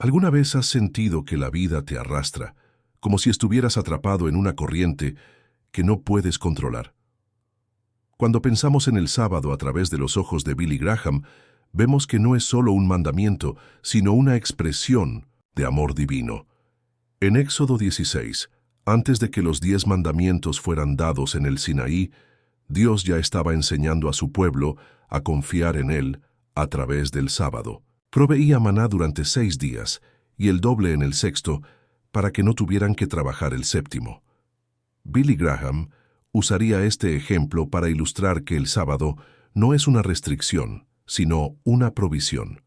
¿Alguna vez has sentido que la vida te arrastra, como si estuvieras atrapado en una corriente que no puedes controlar? Cuando pensamos en el sábado a través de los ojos de Billy Graham, vemos que no es solo un mandamiento, sino una expresión de amor divino. En Éxodo 16, antes de que los 10 mandamientos fueran dados en el Sinaí, Dios ya estaba enseñando a su pueblo a confiar en Él a través del sábado. Proveía maná durante 6 días y el doble en el sexto para que no tuvieran que trabajar el séptimo. Billy Graham usaría este ejemplo para ilustrar que el sábado no es una restricción, sino una provisión.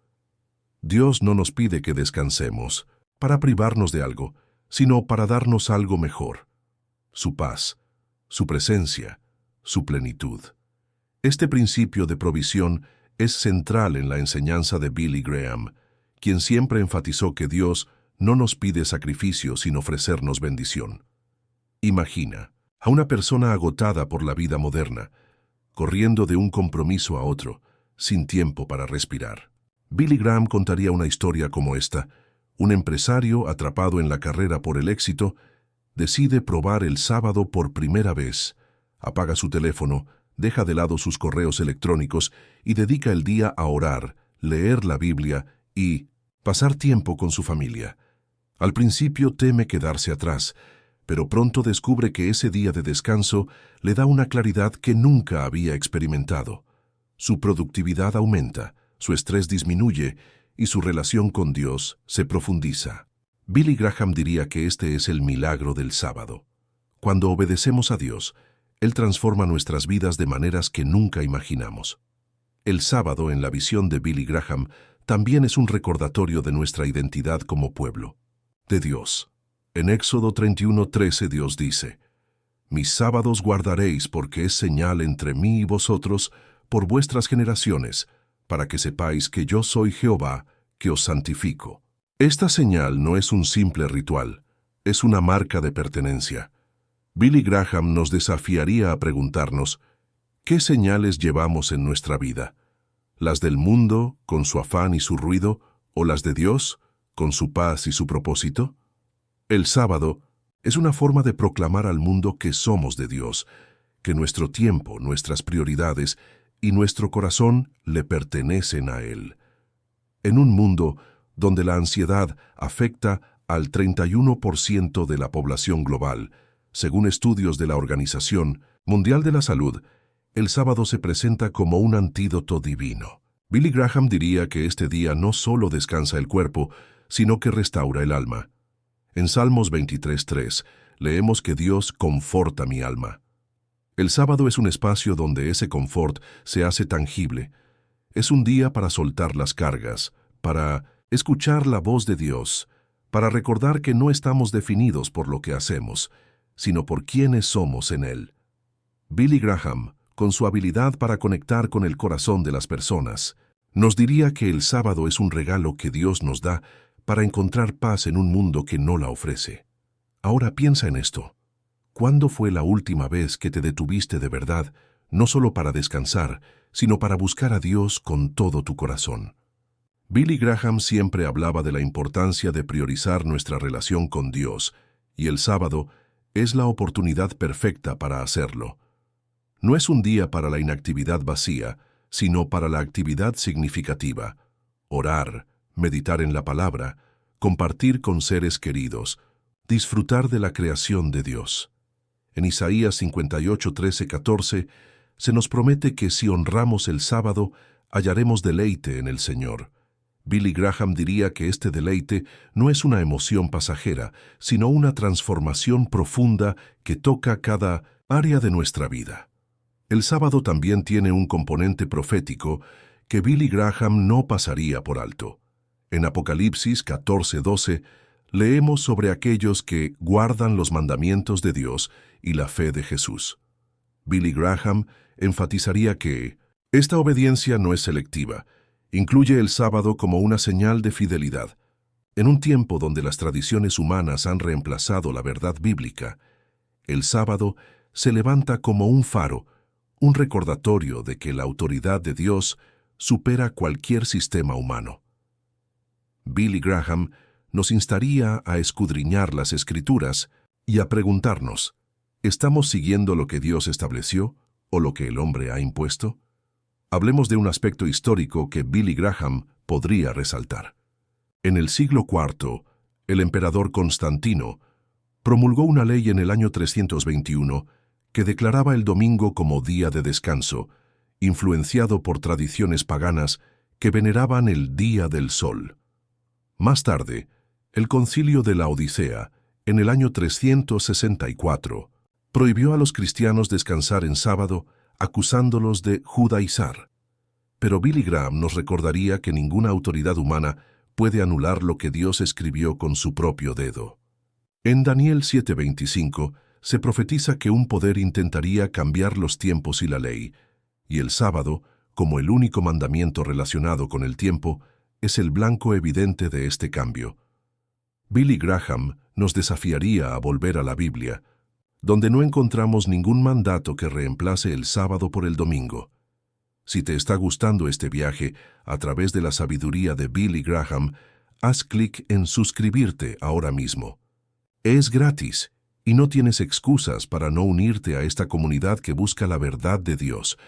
Dios no nos pide que descansemos para privarnos de algo, sino para darnos algo mejor: su paz, su presencia, su plenitud. Este principio de provisión es central en la enseñanza de Billy Graham, quien siempre enfatizó que Dios no nos pide sacrificio sin ofrecernos bendición. Imagina a una persona agotada por la vida moderna, corriendo de un compromiso a otro, sin tiempo para respirar. Billy Graham contaría una historia como esta. Un empresario, atrapado en la carrera por el éxito, decide probar el sábado por primera vez. Apaga su teléfono, deja de lado sus correos electrónicos y dedica el día a orar, leer la Biblia y pasar tiempo con su familia. Al principio teme quedarse atrás, pero pronto descubre que ese día de descanso le da una claridad que nunca había experimentado. Su productividad aumenta, su estrés disminuye y su relación con Dios se profundiza. Billy Graham diría que este es el milagro del sábado. Cuando obedecemos a Dios, Él transforma nuestras vidas de maneras que nunca imaginamos. El sábado, en la visión de Billy Graham, también es un recordatorio de nuestra identidad como pueblo de Dios. En Éxodo 31:13 Dios dice: «Mis sábados guardaréis porque es señal entre mí y vosotros por vuestras generaciones, para que sepáis que yo soy Jehová, que os santifico». Esta señal no es un simple ritual, es una marca de pertenencia. Billy Graham nos desafiaría a preguntarnos: ¿qué señales llevamos en nuestra vida? ¿Las del mundo, con su afán y su ruido, o las de Dios, con su paz y su propósito? El sábado es una forma de proclamar al mundo que somos de Dios, que nuestro tiempo, nuestras prioridades y nuestro corazón le pertenecen a Él. En un mundo donde la ansiedad afecta al 31% de la población global, según estudios de la Organización Mundial de la Salud, el sábado se presenta como un antídoto divino. Billy Graham diría que este día no solo descansa el cuerpo, sino que restaura el alma. En Salmos 23:3 leemos que Dios conforta mi alma. El sábado es un espacio donde ese confort se hace tangible. Es un día para soltar las cargas, para escuchar la voz de Dios, para recordar que no estamos definidos por lo que hacemos, sino por quienes somos en Él. Billy Graham, con su habilidad para conectar con el corazón de las personas, nos diría que el sábado es un regalo que Dios nos da para encontrar paz en un mundo que no la ofrece. Ahora piensa en esto. ¿Cuándo fue la última vez que te detuviste de verdad, no solo para descansar, sino para buscar a Dios con todo tu corazón? Billy Graham siempre hablaba de la importancia de priorizar nuestra relación con Dios, y el sábado es la oportunidad perfecta para hacerlo. No es un día para la inactividad vacía, sino para la actividad significativa: orar, meditar en la palabra, compartir con seres queridos, disfrutar de la creación de Dios. En Isaías 58:13-14 se nos promete que si honramos el sábado, hallaremos deleite en el Señor. Billy Graham diría que este deleite no es una emoción pasajera, sino una transformación profunda que toca cada área de nuestra vida. El sábado también tiene un componente profético que Billy Graham no pasaría por alto. En Apocalipsis 14:12 leemos sobre aquellos que guardan los mandamientos de Dios y la fe de Jesús. Billy Graham enfatizaría que esta obediencia no es selectiva, incluye el sábado como una señal de fidelidad. En un tiempo donde las tradiciones humanas han reemplazado la verdad bíblica, el sábado se levanta como un faro, un recordatorio de que la autoridad de Dios supera cualquier sistema humano. Billy Graham nos instaría a escudriñar las Escrituras y a preguntarnos, ¿estamos siguiendo lo que Dios estableció o lo que el hombre ha impuesto? Hablemos de un aspecto histórico que Billy Graham podría resaltar. En el siglo IV, el emperador Constantino promulgó una ley en el año 321 que declaraba el domingo como día de descanso, influenciado por tradiciones paganas que veneraban el día del sol. Más tarde, el Concilio de la Odisea, en el año 364, prohibió a los cristianos descansar en sábado, acusándolos de judaizar. Pero Billy Graham nos recordaría que ninguna autoridad humana puede anular lo que Dios escribió con su propio dedo. En Daniel 7:25 se profetiza que un poder intentaría cambiar los tiempos y la ley, y el sábado, como el único mandamiento relacionado con el tiempo, es el blanco evidente de este cambio. Billy Graham nos desafiaría a volver a la Biblia, donde no encontramos ningún mandato que reemplace el sábado por el domingo. Si te está gustando este viaje a través de la sabiduría de Billy Graham, haz clic en suscribirte ahora mismo. Es gratis y no tienes excusas para no unirte a esta comunidad que busca la verdad de Dios.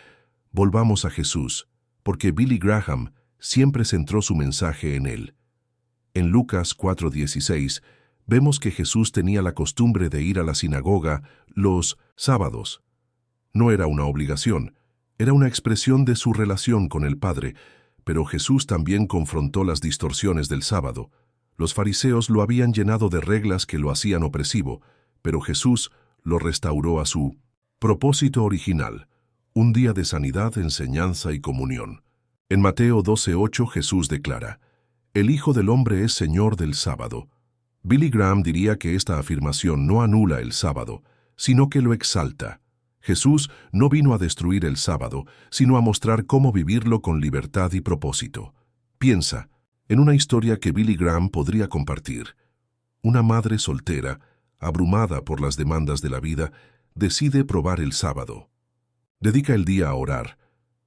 Volvamos a Jesús, porque Billy Graham siempre centró su mensaje en él. En Lucas 4:16 vemos que Jesús tenía la costumbre de ir a la sinagoga los sábados. No era una obligación, era una expresión de su relación con el Padre, pero Jesús también confrontó las distorsiones del sábado. Los fariseos lo habían llenado de reglas que lo hacían opresivo, pero Jesús lo restauró a su propósito original, un día de sanidad, enseñanza y comunión. En Mateo 12:8 Jesús declara, «El Hijo del Hombre es Señor del sábado». Billy Graham diría que esta afirmación no anula el sábado, sino que lo exalta. Jesús no vino a destruir el sábado, sino a mostrar cómo vivirlo con libertad y propósito. Piensa en una historia que Billy Graham podría compartir. Una madre soltera, abrumada por las demandas de la vida, decide probar el sábado. Dedica el día a orar,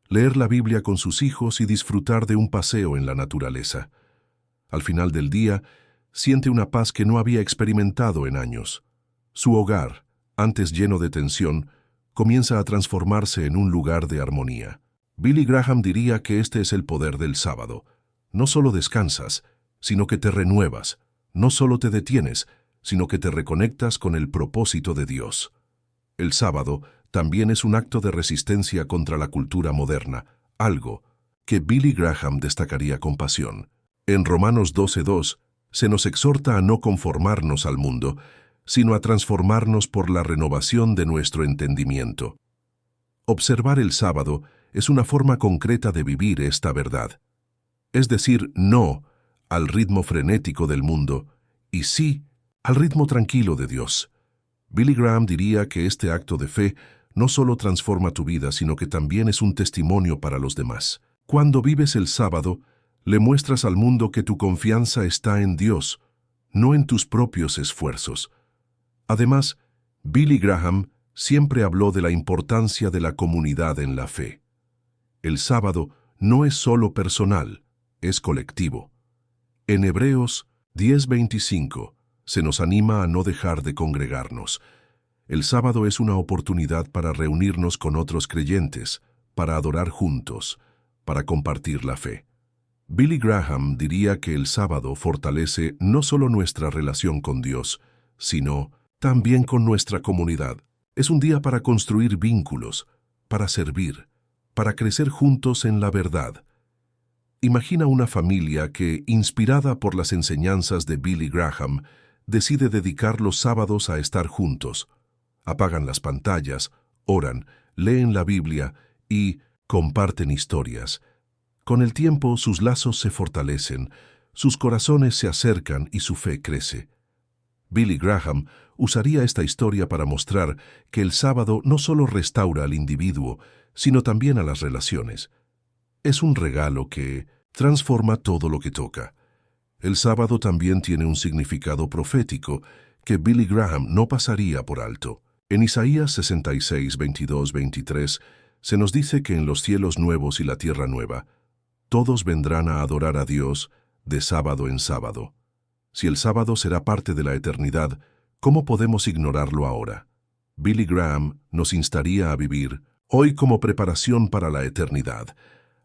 leer la Biblia con sus hijos y disfrutar de un paseo en la naturaleza. Al final del día, siente una paz que no había experimentado en años. Su hogar, antes lleno de tensión, comienza a transformarse en un lugar de armonía. Billy Graham diría que este es el poder del sábado. No solo descansas, sino que te renuevas. No solo te detienes, sino que te reconectas con el propósito de Dios. El sábado también es un acto de resistencia contra la cultura moderna, algo que Billy Graham destacaría con pasión. En Romanos 12:2 se nos exhorta a no conformarnos al mundo, sino a transformarnos por la renovación de nuestro entendimiento. Observar el sábado es una forma concreta de vivir esta verdad. Es decir, no al ritmo frenético del mundo y sí al ritmo tranquilo de Dios. Billy Graham diría que este acto de fe no solo transforma tu vida, sino que también es un testimonio para los demás. Cuando vives el sábado, le muestras al mundo que tu confianza está en Dios, no en tus propios esfuerzos. Además, Billy Graham siempre habló de la importancia de la comunidad en la fe. El sábado no es solo personal, es colectivo. En Hebreos 10:25 se nos anima a no dejar de congregarnos. El sábado es una oportunidad para reunirnos con otros creyentes, para adorar juntos, para compartir la fe. Billy Graham diría que el sábado fortalece no solo nuestra relación con Dios, sino también con nuestra comunidad. Es un día para construir vínculos, para servir, para crecer juntos en la verdad. Imagina una familia que, inspirada por las enseñanzas de Billy Graham, decide dedicar los sábados a estar juntos. Apagan las pantallas, oran, leen la Biblia y comparten historias. Con el tiempo, sus lazos se fortalecen, sus corazones se acercan y su fe crece. Billy Graham usaría esta historia para mostrar que el sábado no solo restaura al individuo, sino también a las relaciones. Es un regalo que transforma todo lo que toca. El sábado también tiene un significado profético que Billy Graham no pasaría por alto. En Isaías 66, 22, 23, se nos dice que en los cielos nuevos y la tierra nueva, todos vendrán a adorar a Dios, de sábado en sábado. Si el sábado será parte de la eternidad, ¿cómo podemos ignorarlo ahora? Billy Graham nos instaría a vivir hoy como preparación para la eternidad,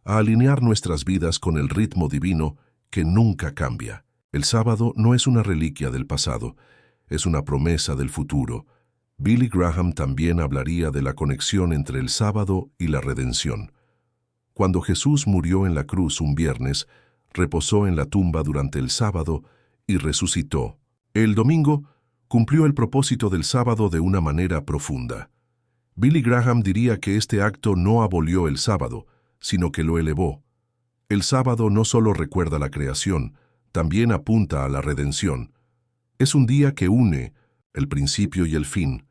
a alinear nuestras vidas con el ritmo divino que nunca cambia. El sábado no es una reliquia del pasado, es una promesa del futuro. Billy Graham también hablaría de la conexión entre el sábado y la redención. Cuando Jesús murió en la cruz un viernes, reposó en la tumba durante el sábado y resucitó. El domingo cumplió el propósito del sábado de una manera profunda. Billy Graham diría que este acto no abolió el sábado, sino que lo elevó. El sábado no solo recuerda la creación, también apunta a la redención. Es un día que une el principio y el fin,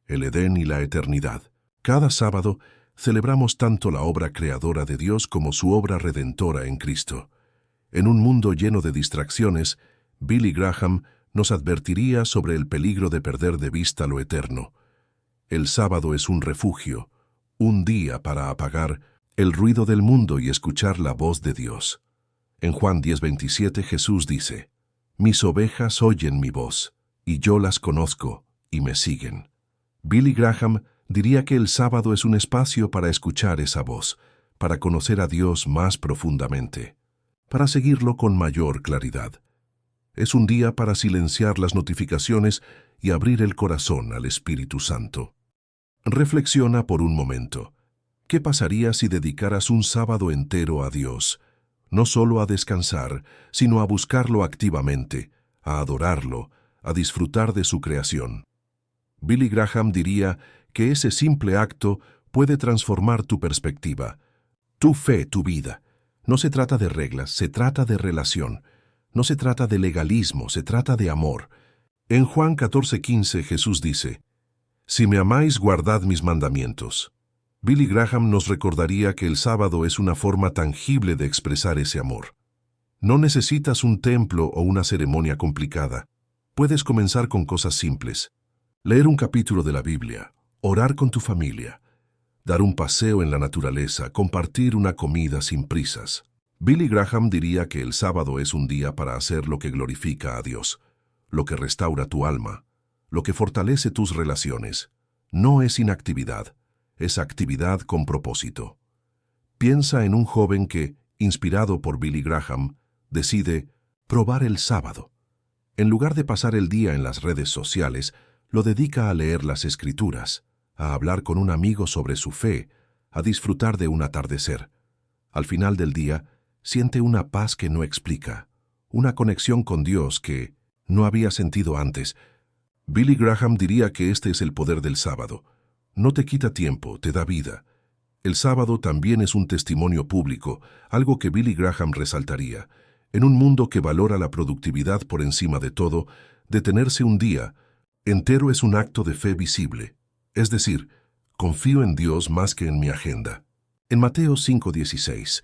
el Edén y la eternidad. Cada sábado celebramos tanto la obra creadora de Dios como su obra redentora en Cristo. En un mundo lleno de distracciones, Billy Graham nos advertiría sobre el peligro de perder de vista lo eterno. El sábado es un refugio, un día para apagar el ruido del mundo y escuchar la voz de Dios. En Juan 10:27 Jesús dice: «Mis ovejas oyen mi voz, y yo las conozco, y me siguen». Billy Graham diría que el sábado es un espacio para escuchar esa voz, para conocer a Dios más profundamente, para seguirlo con mayor claridad. Es un día para silenciar las notificaciones y abrir el corazón al Espíritu Santo. Reflexiona por un momento. ¿Qué pasaría si dedicaras un sábado entero a Dios? No solo a descansar, sino a buscarlo activamente, a adorarlo, a disfrutar de su creación. Billy Graham diría que ese simple acto puede transformar tu perspectiva, tu fe, tu vida. No se trata de reglas, se trata de relación. No se trata de legalismo, se trata de amor. En Juan 14:15 Jesús dice: «Si me amáis, guardad mis mandamientos». Billy Graham nos recordaría que el sábado es una forma tangible de expresar ese amor. No necesitas un templo o una ceremonia complicada. Puedes comenzar con cosas simples. Leer un capítulo de la Biblia, orar con tu familia, dar un paseo en la naturaleza, compartir una comida sin prisas. Billy Graham diría que el sábado es un día para hacer lo que glorifica a Dios, lo que restaura tu alma, lo que fortalece tus relaciones. No es inactividad, es actividad con propósito. Piensa en un joven que, inspirado por Billy Graham, decide probar el sábado. En lugar de pasar el día en las redes sociales, lo dedica a leer las Escrituras, a hablar con un amigo sobre su fe, a disfrutar de un atardecer. Al final del día, siente una paz que no explica, una conexión con Dios que no había sentido antes. Billy Graham diría que este es el poder del sábado. No te quita tiempo, te da vida. El sábado también es un testimonio público, algo que Billy Graham resaltaría. En un mundo que valora la productividad por encima de todo, detenerse un día entero es un acto de fe visible. Es decir, confío en Dios más que en mi agenda. En Mateo 5:16,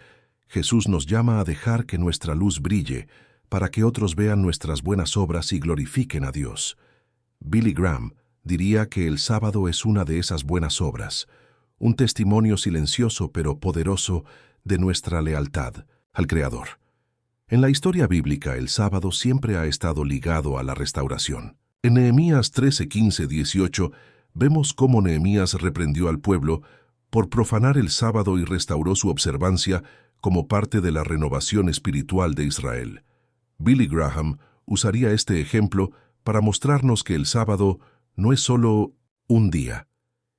Jesús nos llama a dejar que nuestra luz brille para que otros vean nuestras buenas obras y glorifiquen a Dios. Billy Graham diría que el sábado es una de esas buenas obras, un testimonio silencioso pero poderoso de nuestra lealtad al Creador. En la historia bíblica, el sábado siempre ha estado ligado a la restauración. En Nehemías 13:15-18 vemos cómo Nehemías reprendió al pueblo por profanar el sábado y restauró su observancia como parte de la renovación espiritual de Israel. Billy Graham usaría este ejemplo para mostrarnos que el sábado no es solo un día,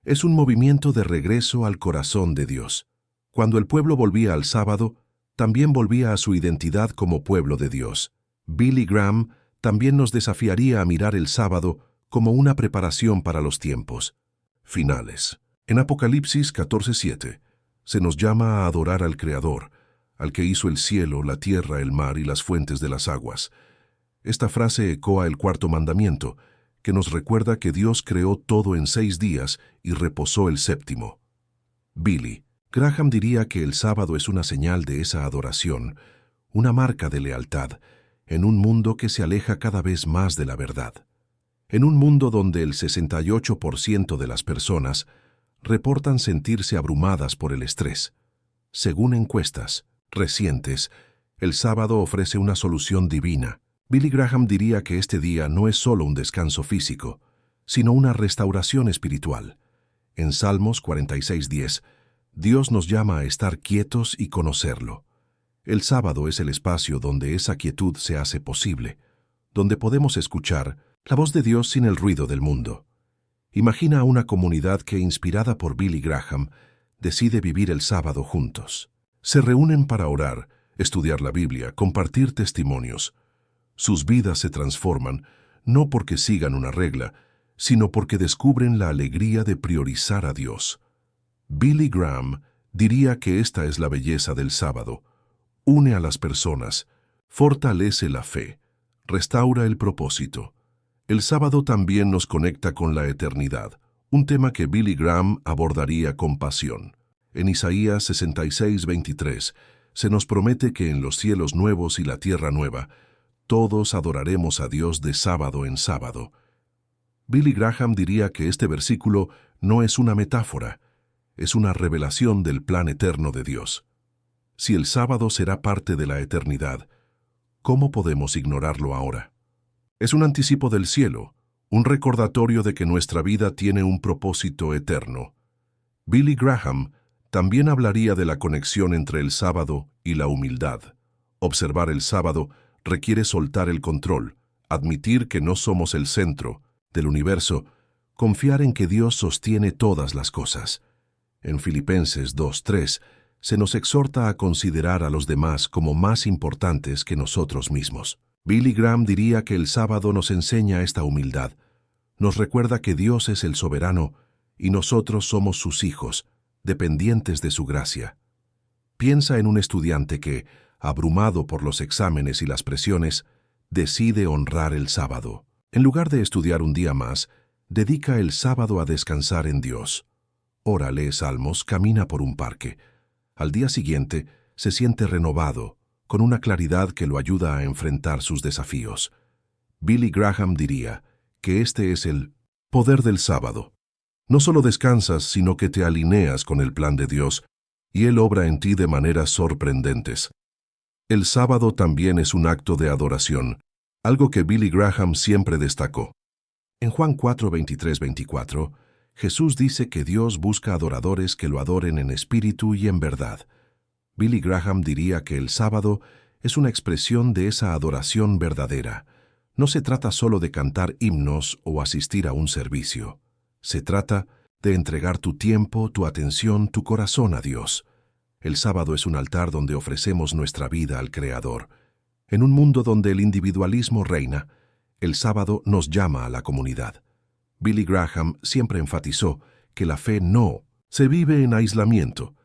es un movimiento de regreso al corazón de Dios. Cuando el pueblo volvía al sábado, también volvía a su identidad como pueblo de Dios. Billy Graham también nos desafiaría a mirar el sábado como una preparación para los tiempos finales. En Apocalipsis 14:7 se nos llama a adorar al Creador, al que hizo el cielo, la tierra, el mar y las fuentes de las aguas. Esta frase ecoa el cuarto mandamiento, que nos recuerda que Dios creó todo en 6 días y reposó el séptimo. Billy Graham diría que el sábado es una señal de esa adoración, una marca de lealtad, en un mundo que se aleja cada vez más de la verdad. En un mundo donde el 68% de las personas reportan sentirse abrumadas por el estrés. Según encuestas recientes, El sábado ofrece una solución divina. Billy Graham diría que este día no es solo un descanso físico, sino una restauración espiritual. En Salmos 46:10, Dios nos llama a estar quietos y conocerlo. El sábado es el espacio donde esa quietud se hace posible, donde podemos escuchar la voz de Dios sin el ruido del mundo. Imagina una comunidad que, inspirada por Billy Graham, decide vivir el sábado juntos. Se reúnen para orar, estudiar la Biblia, compartir testimonios. Sus vidas se transforman, no porque sigan una regla, sino porque descubren la alegría de priorizar a Dios. Billy Graham diría que esta es la belleza del sábado. Une a las personas, fortalece la fe, restaura el propósito. El sábado también nos conecta con la eternidad, un tema que Billy Graham abordaría con pasión. En Isaías 66:23 se nos promete que en los cielos nuevos y la tierra nueva, todos adoraremos a Dios de sábado en sábado. Billy Graham diría que este versículo no es una metáfora, es una revelación del plan eterno de Dios. Si el sábado será parte de la eternidad, ¿cómo podemos ignorarlo ahora? Es un anticipo del cielo, un recordatorio de que nuestra vida tiene un propósito eterno. Billy Graham también hablaría de la conexión entre el sábado y la humildad. Observar el sábado requiere soltar el control, admitir que no somos el centro del universo, confiar en que Dios sostiene todas las cosas. En Filipenses 2:3 se nos exhorta a considerar a los demás como más importantes que nosotros mismos. Billy Graham diría que el sábado nos enseña esta humildad. Nos recuerda que Dios es el soberano y nosotros somos sus hijos, dependientes de su gracia. Piensa en un estudiante que, abrumado por los exámenes y las presiones, decide honrar el sábado. En lugar de estudiar un día más, dedica el sábado a descansar en Dios. Ora, lee salmos, camina por un parque. Al día siguiente, se siente renovado, con una claridad que lo ayuda a enfrentar sus desafíos. Billy Graham diría que este es el poder del sábado. No solo descansas, sino que te alineas con el plan de Dios, y Él obra en ti de maneras sorprendentes. El sábado también es un acto de adoración, algo que Billy Graham siempre destacó. En Juan 4:23-24, Jesús dice que Dios busca adoradores que lo adoren en espíritu y en verdad. Billy Graham diría que el sábado es una expresión de esa adoración verdadera. No se trata solo de cantar himnos o asistir a un servicio. Se trata de entregar tu tiempo, tu atención, tu corazón a Dios. El sábado es un altar donde ofrecemos nuestra vida al Creador. En un mundo donde el individualismo reina, el sábado nos llama a la comunidad. Billy Graham siempre enfatizó que la fe no se vive en aislamiento.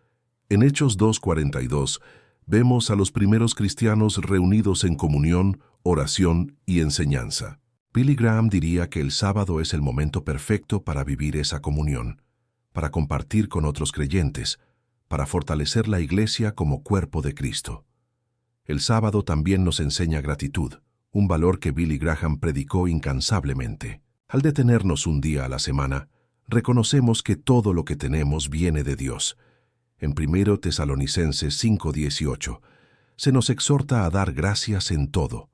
En Hechos 2:42 vemos a los primeros cristianos reunidos en comunión, oración y enseñanza. Billy Graham diría que el sábado es el momento perfecto para vivir esa comunión, para compartir con otros creyentes, para fortalecer la iglesia como cuerpo de Cristo. El sábado también nos enseña gratitud, un valor que Billy Graham predicó incansablemente. Al detenernos un día a la semana, reconocemos que todo lo que tenemos viene de Dios. En 1 Tesalonicenses 5:18, se nos exhorta a dar gracias en todo.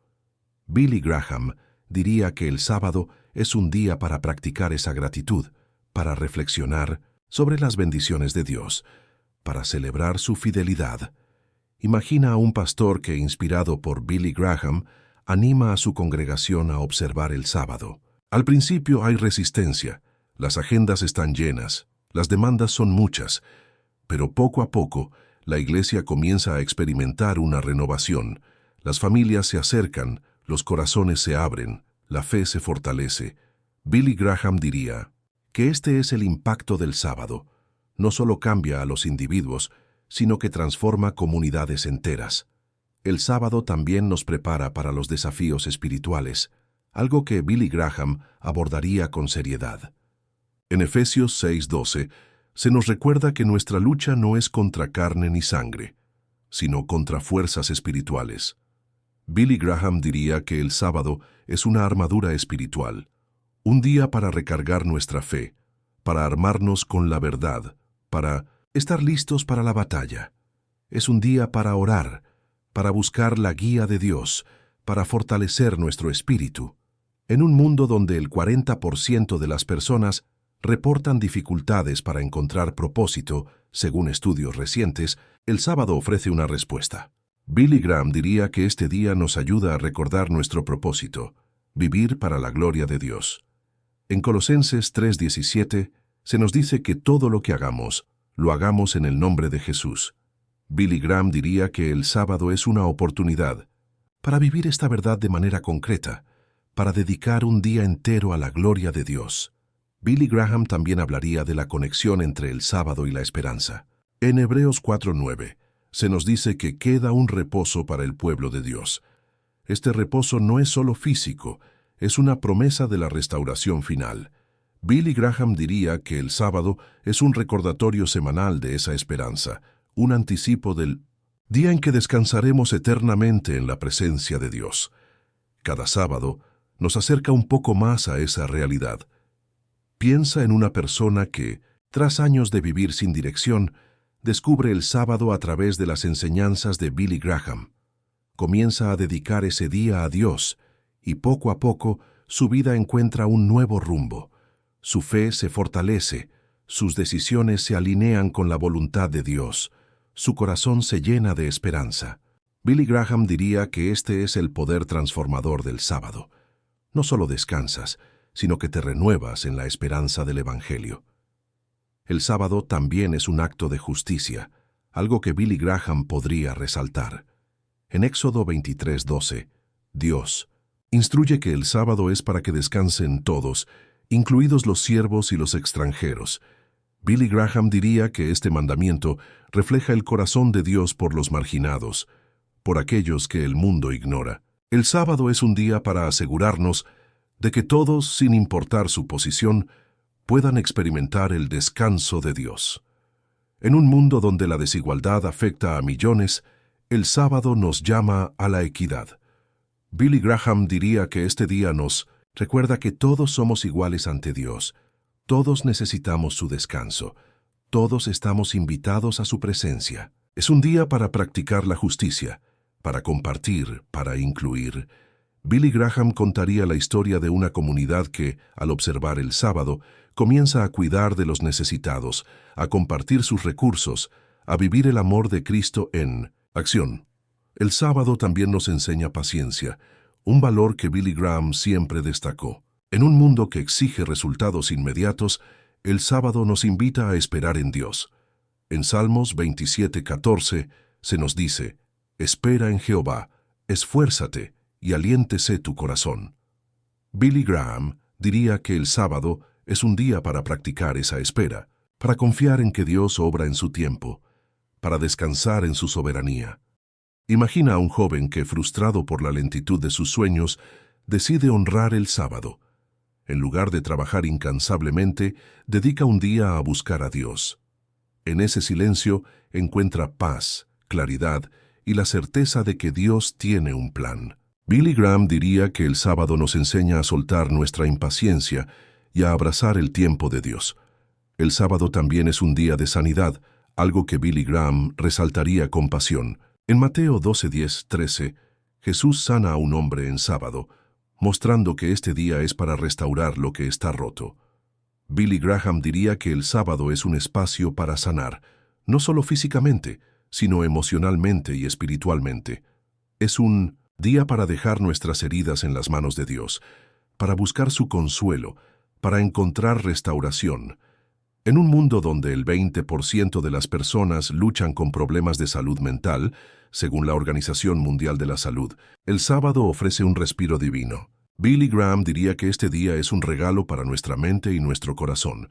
Billy Graham diría que el sábado es un día para practicar esa gratitud, para reflexionar sobre las bendiciones de Dios, para celebrar su fidelidad. Imagina a un pastor que, inspirado por Billy Graham, anima a su congregación a observar el sábado. Al principio hay resistencia, las agendas están llenas, las demandas son muchas, pero poco a poco la iglesia comienza a experimentar una renovación. Las familias se acercan, los corazones se abren, la fe se fortalece. Billy Graham diría que este es el impacto del sábado. No solo cambia a los individuos, sino que transforma comunidades enteras. El sábado también nos prepara para los desafíos espirituales, algo que Billy Graham abordaría con seriedad. En Efesios 6:12, se nos recuerda que nuestra lucha no es contra carne ni sangre, sino contra fuerzas espirituales. Billy Graham diría que el sábado es una armadura espiritual, un día para recargar nuestra fe, para armarnos con la verdad, para estar listos para la batalla. Es un día para orar, para buscar la guía de Dios, para fortalecer nuestro espíritu. En un mundo donde el 40% de las personas reportan dificultades para encontrar propósito, según estudios recientes, el sábado ofrece una respuesta. Billy Graham diría que este día nos ayuda a recordar nuestro propósito, vivir para la gloria de Dios. En Colosenses 3:17 se nos dice que todo lo que hagamos, lo hagamos en el nombre de Jesús. Billy Graham diría que el sábado es una oportunidad para vivir esta verdad de manera concreta, para dedicar un día entero a la gloria de Dios. Billy Graham también hablaría de la conexión entre el sábado y la esperanza. En Hebreos 4:9 se nos dice que queda un reposo para el pueblo de Dios. Este reposo no es solo físico, es una promesa de la restauración final. Billy Graham diría que el sábado es un recordatorio semanal de esa esperanza, un anticipo del día en que descansaremos eternamente en la presencia de Dios. Cada sábado nos acerca un poco más a esa realidad. Piensa en una persona que, tras años de vivir sin dirección, descubre el sábado a través de las enseñanzas de Billy Graham. Comienza a dedicar ese día a Dios y poco a poco su vida encuentra un nuevo rumbo. Su fe se fortalece, sus decisiones se alinean con la voluntad de Dios, su corazón se llena de esperanza. Billy Graham diría que este es el poder transformador del sábado. No solo descansas, sino que te renuevas en la esperanza del Evangelio. El sábado también es un acto de justicia, algo que Billy Graham podría resaltar. En Éxodo 23:12, Dios instruye que el sábado es para que descansen todos, incluidos los siervos y los extranjeros. Billy Graham diría que este mandamiento refleja el corazón de Dios por los marginados, por aquellos que el mundo ignora. El sábado es un día para asegurarnos de que todos, sin importar su posición, puedan experimentar el descanso de Dios. En un mundo donde la desigualdad afecta a millones, el sábado nos llama a la equidad. Billy Graham diría que este día nos recuerda que todos somos iguales ante Dios, todos necesitamos su descanso, todos estamos invitados a su presencia. Es un día para practicar la justicia, para compartir, para incluir. Billy Graham contaría la historia de una comunidad que, al observar el sábado, comienza a cuidar de los necesitados, a compartir sus recursos, a vivir el amor de Cristo en acción. El sábado también nos enseña paciencia, un valor que Billy Graham siempre destacó. En un mundo que exige resultados inmediatos, el sábado nos invita a esperar en Dios. En Salmos 27:14 se nos dice: «Espera en Jehová, esfuérzate y aliéntese tu corazón». Billy Graham diría que el sábado es un día para practicar esa espera, para confiar en que Dios obra en su tiempo, para descansar en su soberanía. Imagina a un joven que, frustrado por la lentitud de sus sueños, decide honrar el sábado. En lugar de trabajar incansablemente, dedica un día a buscar a Dios. En ese silencio encuentra paz, claridad y la certeza de que Dios tiene un plan. Billy Graham diría que el sábado nos enseña a soltar nuestra impaciencia y a abrazar el tiempo de Dios. El sábado también es un día de sanidad, algo que Billy Graham resaltaría con pasión. En Mateo 12:10-13, Jesús sana a un hombre en sábado, mostrando que este día es para restaurar lo que está roto. Billy Graham diría que el sábado es un espacio para sanar, no solo físicamente, sino emocionalmente y espiritualmente. Es un día para dejar nuestras heridas en las manos de Dios, para buscar su consuelo, para encontrar restauración. En un mundo donde el 20% de las personas luchan con problemas de salud mental, según la Organización Mundial de la Salud, el sábado ofrece un respiro divino. Billy Graham diría que este día es un regalo para nuestra mente y nuestro corazón,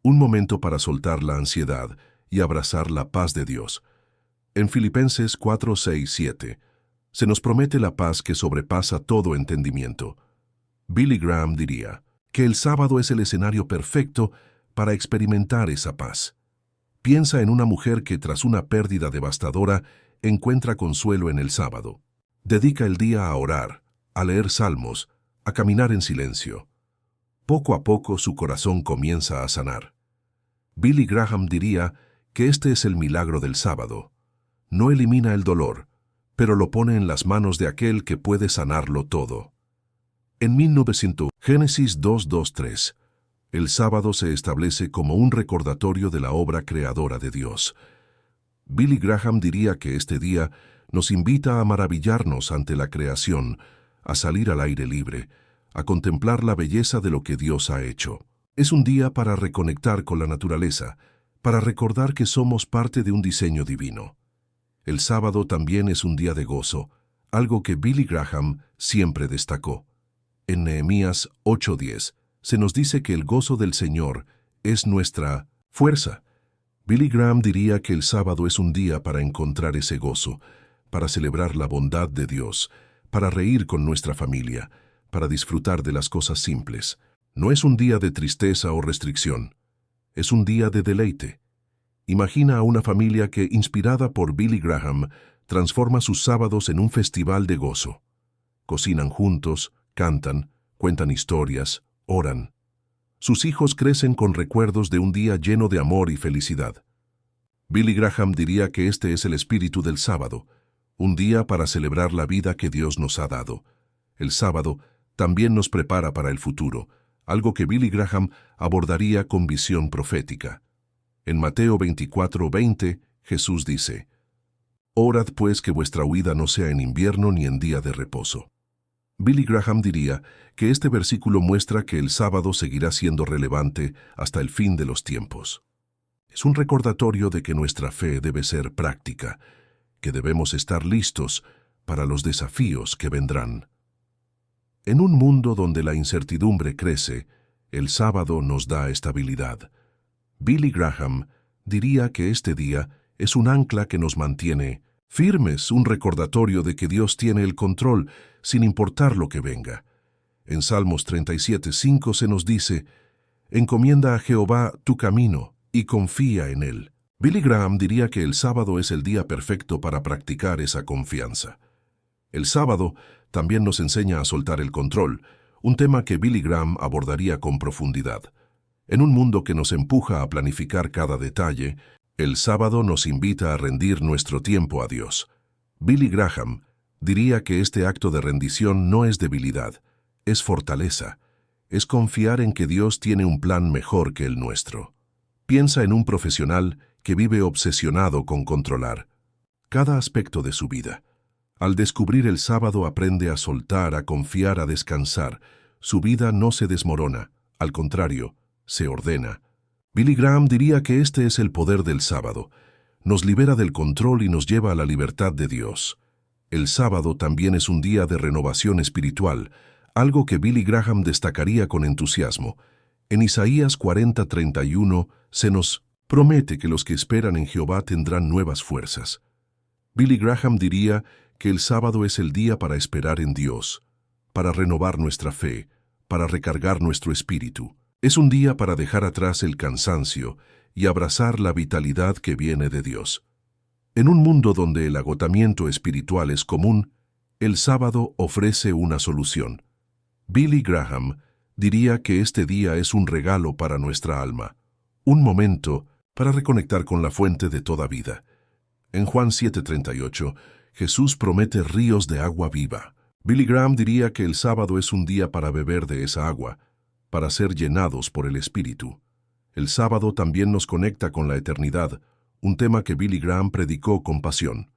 un momento para soltar la ansiedad y abrazar la paz de Dios. En Filipenses 4:6-7, se nos promete la paz que sobrepasa todo entendimiento. Billy Graham diría que el sábado es el escenario perfecto para experimentar esa paz. Piensa en una mujer que, tras una pérdida devastadora, encuentra consuelo en el sábado. Dedica el día a orar, a leer salmos, a caminar en silencio. Poco a poco su corazón comienza a sanar. Billy Graham diría que este es el milagro del sábado. No elimina el dolor, pero lo pone en las manos de aquel que puede sanarlo todo. En 1900, Génesis 2:2-3, el sábado se establece como un recordatorio de la obra creadora de Dios. Billy Graham diría que este día nos invita a maravillarnos ante la creación, a salir al aire libre, a contemplar la belleza de lo que Dios ha hecho. Es un día para reconectar con la naturaleza, para recordar que somos parte de un diseño divino. El sábado también es un día de gozo, algo que Billy Graham siempre destacó. En Nehemías 8:10 se nos dice que el gozo del Señor es nuestra fuerza. Billy Graham diría que el sábado es un día para encontrar ese gozo, para celebrar la bondad de Dios, para reír con nuestra familia, para disfrutar de las cosas simples. No es un día de tristeza o restricción, es un día de deleite. Imagina a una familia que, inspirada por Billy Graham, transforma sus sábados en un festival de gozo. Cocinan juntos, cantan, cuentan historias, oran. Sus hijos crecen con recuerdos de un día lleno de amor y felicidad. Billy Graham diría que este es el espíritu del sábado, un día para celebrar la vida que Dios nos ha dado. El sábado también nos prepara para el futuro, algo que Billy Graham abordaría con visión profética. En Mateo 24:20, Jesús dice: «Orad pues que vuestra huida no sea en invierno ni en día de reposo». Billy Graham diría que este versículo muestra que el sábado seguirá siendo relevante hasta el fin de los tiempos. Es un recordatorio de que nuestra fe debe ser práctica, que debemos estar listos para los desafíos que vendrán. En un mundo donde la incertidumbre crece, el sábado nos da estabilidad. Billy Graham diría que este día es un ancla que nos mantiene firmes, un recordatorio de que Dios tiene el control sin importar lo que venga. En Salmos 37:5 se nos dice: «Encomienda a Jehová tu camino y confía en Él». Billy Graham diría que el sábado es el día perfecto para practicar esa confianza. El sábado también nos enseña a soltar el control, un tema que Billy Graham abordaría con profundidad. En un mundo que nos empuja a planificar cada detalle, el sábado nos invita a rendir nuestro tiempo a Dios. Billy Graham diría que este acto de rendición no es debilidad, es fortaleza, es confiar en que Dios tiene un plan mejor que el nuestro. Piensa en un profesional que vive obsesionado con controlar cada aspecto de su vida. Al descubrir el sábado aprende a soltar, a confiar, a descansar. Su vida no se desmorona, al contrario, se ordena. Billy Graham diría que este es el poder del sábado. Nos libera del control y nos lleva a la libertad de Dios. El sábado también es un día de renovación espiritual, algo que Billy Graham destacaría con entusiasmo. En Isaías 40:31 se nos promete que los que esperan en Jehová tendrán nuevas fuerzas. Billy Graham diría que el sábado es el día para esperar en Dios, para renovar nuestra fe, para recargar nuestro espíritu. Es un día para dejar atrás el cansancio y abrazar la vitalidad que viene de Dios. En un mundo donde el agotamiento espiritual es común, el sábado ofrece una solución. Billy Graham diría que este día es un regalo para nuestra alma, un momento para reconectar con la fuente de toda vida. En Juan 7:38, Jesús promete ríos de agua viva. Billy Graham diría que el sábado es un día para beber de esa agua, para ser llenados por el Espíritu. El sábado también nos conecta con la eternidad, un tema que Billy Graham predicó con pasión.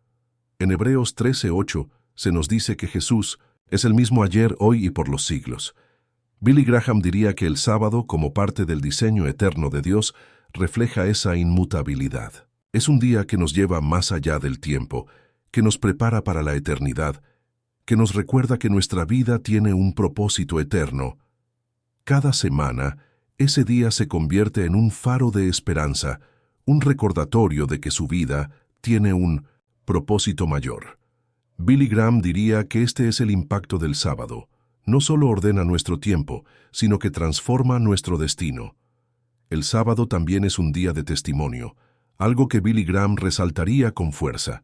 En Hebreos 13:8 se nos dice que Jesús es el mismo ayer, hoy y por los siglos. Billy Graham diría que el sábado, como parte del diseño eterno de Dios, refleja esa inmutabilidad. Es un día que nos lleva más allá del tiempo, que nos prepara para la eternidad, que nos recuerda que nuestra vida tiene un propósito eterno. Cada semana, ese día se convierte en un faro de esperanza, un recordatorio de que su vida tiene un propósito mayor. Billy Graham diría que este es el impacto del sábado. No solo ordena nuestro tiempo, sino que transforma nuestro destino. El sábado también es un día de testimonio, algo que Billy Graham resaltaría con fuerza.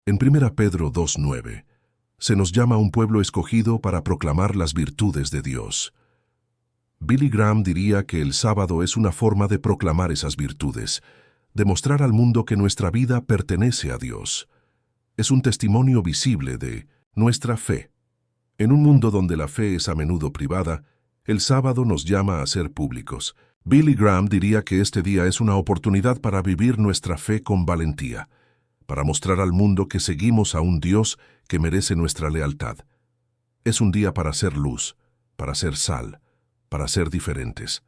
En 1 Pedro 2:9, se nos llama a un pueblo escogido para proclamar las virtudes de Dios. Billy Graham diría que el sábado es una forma de proclamar esas virtudes, de mostrar al mundo que nuestra vida pertenece a Dios. Es un testimonio visible de nuestra fe. En un mundo donde la fe es a menudo privada, el sábado nos llama a ser públicos. Billy Graham diría que este día es una oportunidad para vivir nuestra fe con valentía, para mostrar al mundo que seguimos a un Dios que merece nuestra lealtad. Es un día para ser luz, para ser sal, para ser diferentes.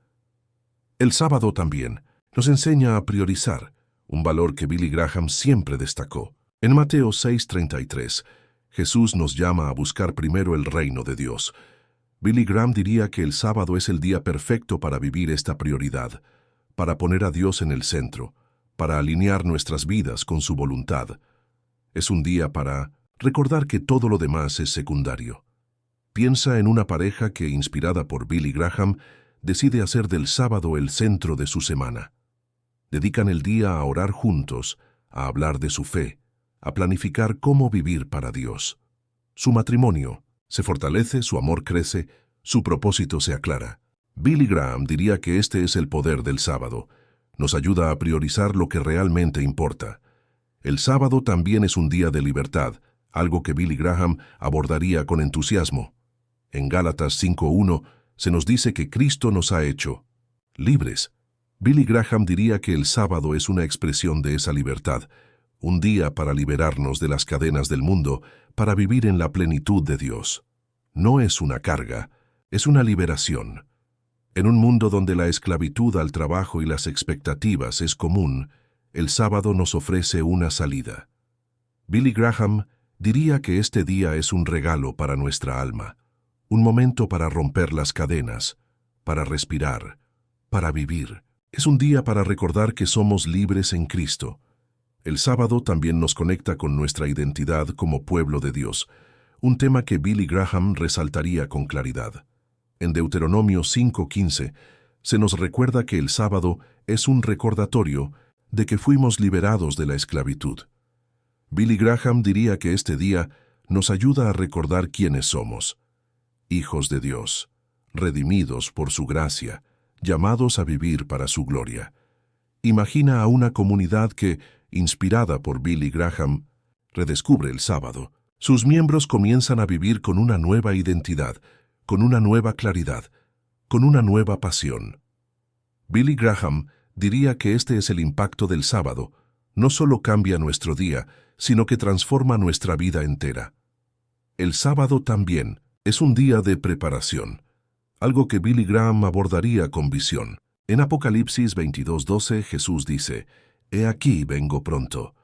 El sábado también nos enseña a priorizar, un valor que Billy Graham siempre destacó. En Mateo 6:33, Jesús nos llama a buscar primero el reino de Dios. Billy Graham diría que el sábado es el día perfecto para vivir esta prioridad, para poner a Dios en el centro, para alinear nuestras vidas con su voluntad. Es un día para recordar que todo lo demás es secundario. Piensa en una pareja que, inspirada por Billy Graham, decide hacer del sábado el centro de su semana. Dedican el día a orar juntos, a hablar de su fe, a planificar cómo vivir para Dios. Su matrimonio se fortalece, su amor crece, su propósito se aclara. Billy Graham diría que este es el poder del sábado. Nos ayuda a priorizar lo que realmente importa. El sábado también es un día de libertad, algo que Billy Graham abordaría con entusiasmo. En Gálatas 5:1 se nos dice que Cristo nos ha hecho libres. Billy Graham diría que el sábado es una expresión de esa libertad, un día para liberarnos de las cadenas del mundo, para vivir en la plenitud de Dios. No es una carga, es una liberación. En un mundo donde la esclavitud al trabajo y las expectativas es común, el sábado nos ofrece una salida. Billy Graham diría que este día es un regalo para nuestra alma, un momento para romper las cadenas, para respirar, para vivir. Es un día para recordar que somos libres en Cristo. El sábado también nos conecta con nuestra identidad como pueblo de Dios, un tema que Billy Graham resaltaría con claridad. En Deuteronomio 5:15 se nos recuerda que el sábado es un recordatorio de que fuimos liberados de la esclavitud. Billy Graham diría que este día nos ayuda a recordar quiénes somos. Hijos de Dios, redimidos por su gracia, llamados a vivir para su gloria. Imagina a una comunidad que, inspirada por Billy Graham, redescubre el sábado. Sus miembros comienzan a vivir con una nueva identidad, con una nueva claridad, con una nueva pasión. Billy Graham diría que este es el impacto del sábado. No solo cambia nuestro día, sino que transforma nuestra vida entera. El sábado también es un día de preparación, algo que Billy Graham abordaría con visión. En Apocalipsis 22:12 Jesús dice, «He aquí vengo pronto».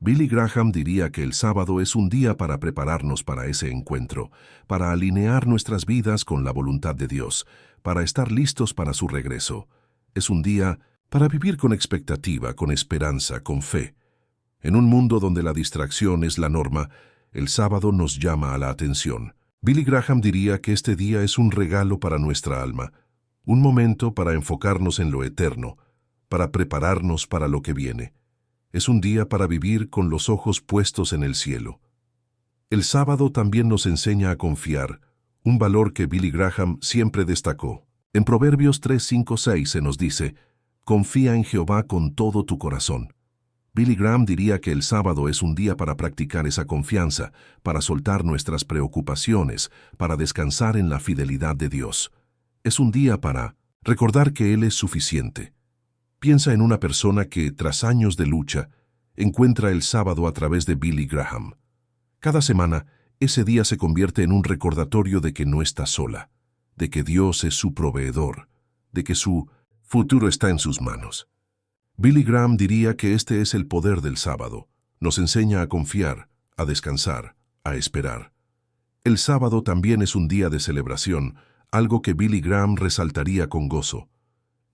Billy Graham diría que el sábado es un día para prepararnos para ese encuentro, para alinear nuestras vidas con la voluntad de Dios, para estar listos para su regreso. Es un día para vivir con expectativa, con esperanza, con fe. En un mundo donde la distracción es la norma, el sábado nos llama a la atención. Billy Graham diría que este día es un regalo para nuestra alma, un momento para enfocarnos en lo eterno, para prepararnos para lo que viene. Es un día para vivir con los ojos puestos en el cielo. El sábado también nos enseña a confiar, un valor que Billy Graham siempre destacó. En Proverbios 3:5-6 se nos dice, «Confía en Jehová con todo tu corazón». Billy Graham diría que el sábado es un día para practicar esa confianza, para soltar nuestras preocupaciones, para descansar en la fidelidad de Dios. Es un día para recordar que Él es suficiente. Piensa en una persona que, tras años de lucha, encuentra el sábado a través de Billy Graham. Cada semana, ese día se convierte en un recordatorio de que no está sola, de que Dios es su proveedor, de que su futuro está en sus manos. Billy Graham diría que este es el poder del sábado. Nos enseña a confiar, a descansar, a esperar. El sábado también es un día de celebración, algo que Billy Graham resaltaría con gozo.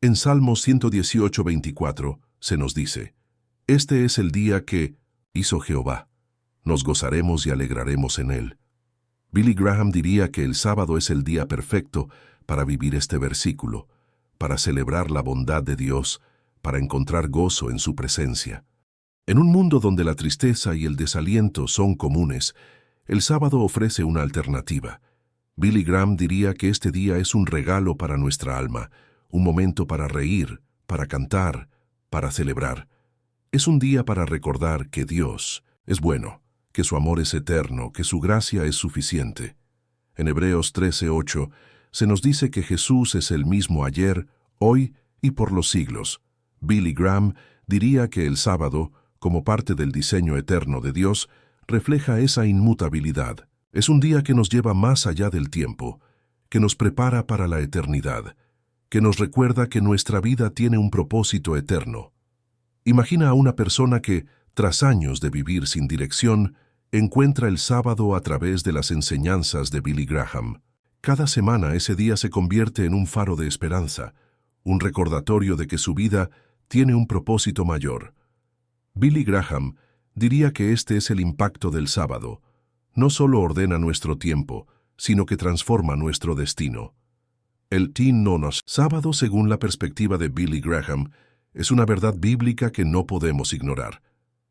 En Salmos 118:24 se nos dice, «Este es el día que hizo Jehová. Nos gozaremos y alegraremos en él». Billy Graham diría que el sábado es el día perfecto para vivir este versículo, para celebrar la bondad de Dios, para encontrar gozo en su presencia. En un mundo donde la tristeza y el desaliento son comunes, el sábado ofrece una alternativa. Billy Graham diría que este día es un regalo para nuestra alma, un momento para reír, para cantar, para celebrar. Es un día para recordar que Dios es bueno, que su amor es eterno, que su gracia es suficiente. En Hebreos 13:8 se nos dice que Jesús es el mismo ayer, hoy y por los siglos. Billy Graham diría que el sábado, como parte del diseño eterno de Dios, refleja esa inmutabilidad. Es un día que nos lleva más allá del tiempo, que nos prepara para la eternidad, que nos recuerda que nuestra vida tiene un propósito eterno. Imagina a una persona que, tras años de vivir sin dirección, encuentra el sábado a través de las enseñanzas de Billy Graham. Cada semana ese día se convierte en un faro de esperanza, un recordatorio de que su vida tiene un propósito mayor. Billy Graham diría que este es el impacto del sábado. No solo ordena nuestro tiempo, sino que transforma nuestro destino. El Tin Nonos sábado, según la perspectiva de Billy Graham, es una verdad bíblica que no podemos ignorar.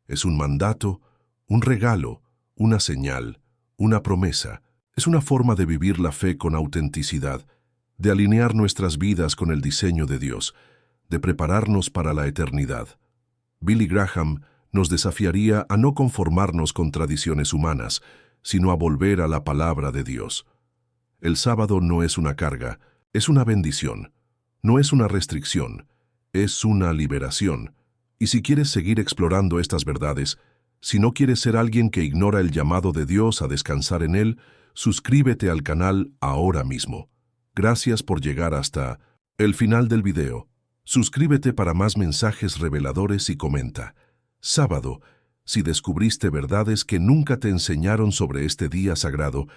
Es un mandato, un regalo, una señal, una promesa. Es una forma de vivir la fe con autenticidad, de alinear nuestras vidas con el diseño de Dios, de prepararnos para la eternidad. Billy Graham nos desafiaría a no conformarnos con tradiciones humanas, sino a volver a la palabra de Dios. El sábado no es una carga, es una bendición. No es una restricción, es una liberación. Y si quieres seguir explorando estas verdades, si no quieres ser alguien que ignora el llamado de Dios a descansar en Él, suscríbete al canal ahora mismo. Gracias por llegar hasta el final del video. Suscríbete para más mensajes reveladores y comenta. Sábado, si descubriste verdades que nunca te enseñaron sobre este día sagrado,